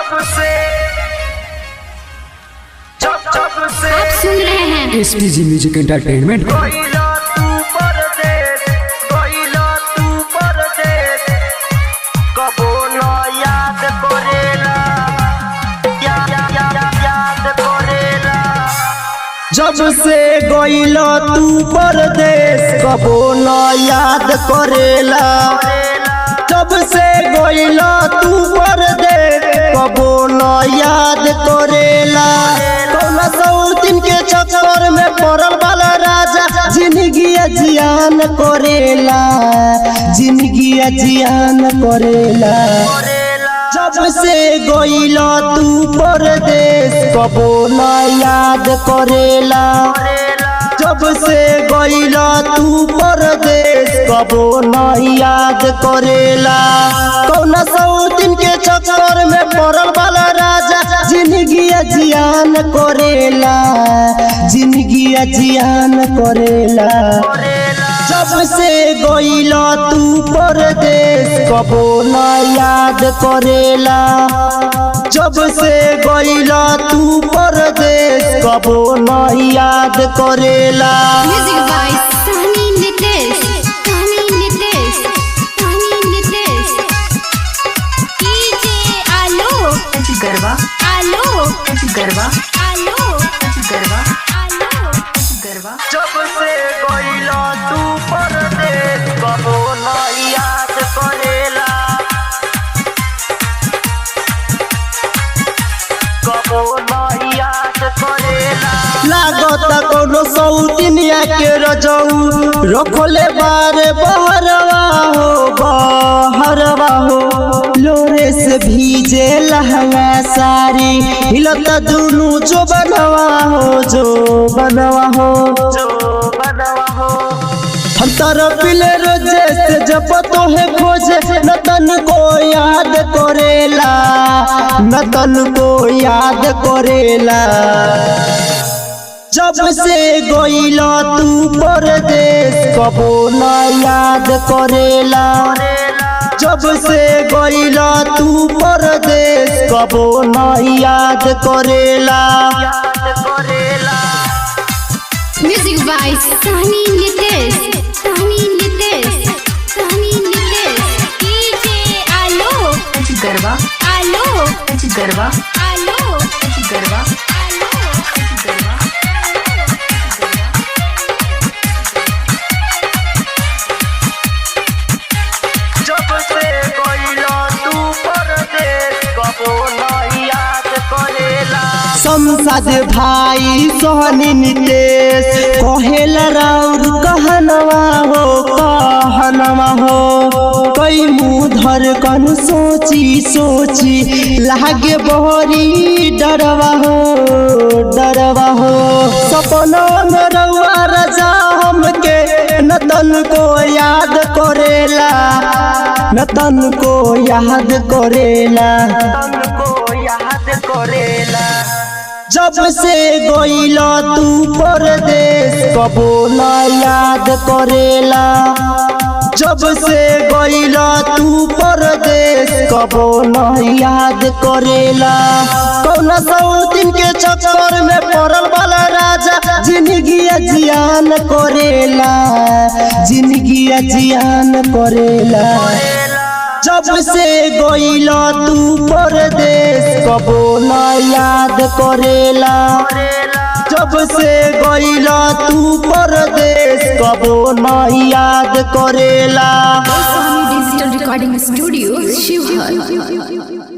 आप सुन रहे हैं एसपीजी म्यूजिक एंटरटेनमेंट। जब से गइल तू परदेश कबो न याद करेला। जब से गइल तू परदेश कबो न याद करेला। कौना सौतीन के चक्कर में पड़ल वाला राजा जिंदगी जियान करेला, जिंदगी जियान करेला। जब से गइल तू परदेश कबो न याद करेला। जब से गइल तू परदेश कबो न याद करेला। कौना सौतीन के चक्कर में पड़ल वाला राजा जिंदगी जियान करेला, जिंदगी जियान करेला। जब से गइल तू परदेश कबो न याद करेला। जब से गइल तू परदेश कबो न याद करेला। Music by Sahni Nitesh, Sahni Nitesh, Sahni Nitesh. DJ आलो गरबा आलो गरबा आलो गरबा आलो। गरबा जब से गइल तू परदेश कबो न याद करेला। कबो न याद करेला। लागत कोनो सौतीनिया के रजऊ रखले बारे बहरवा हो, बहरवा हो। लोरे से भीजे लहंगा सारी हिलत दुनू जो बनवा हो, जो बनवा हो, जो बनवा हो। हम तारा पिले रोजे से जब तो है खोजे न तन को याद करेला, न तन को याद करेला। जब से गइल तू परदेश कबो न याद करेला। जब से गइल तू परदेश कबो न याद करेला। Music by Sahni Nitesh, Sahni Nitesh, Sahni Nitesh. DJ आलो गरबा आलो गरबा आलो गरबा आलो। गरबा जब से गइल तू परदेश कबो न याद करेला। संसद भाई सोहनी नितेश कहेला राउर कहनवा हो, कहनवा हो। कई मुँह धर कन सोची सोची लागे बहरी डरवा हो, डरवा हो। सपना में रउआ राजा हमके नतन को याद करेला, नतन को याद करेला, नतन को याद करेला। जब से गइल तू परदेश कबो न याद करेला। जब से गइल तू परदेश कबो न याद करेला। कौना सौतीन के चक्कर में पड़ल वाला राजा जिंदगी जियान करेला, जिंदगी जियान करेला। जब से गइल तू परदेश कबो न याद करेला। जब से गइल तू परदेश कबो न याद करेला। Digital recording studio Sheohar.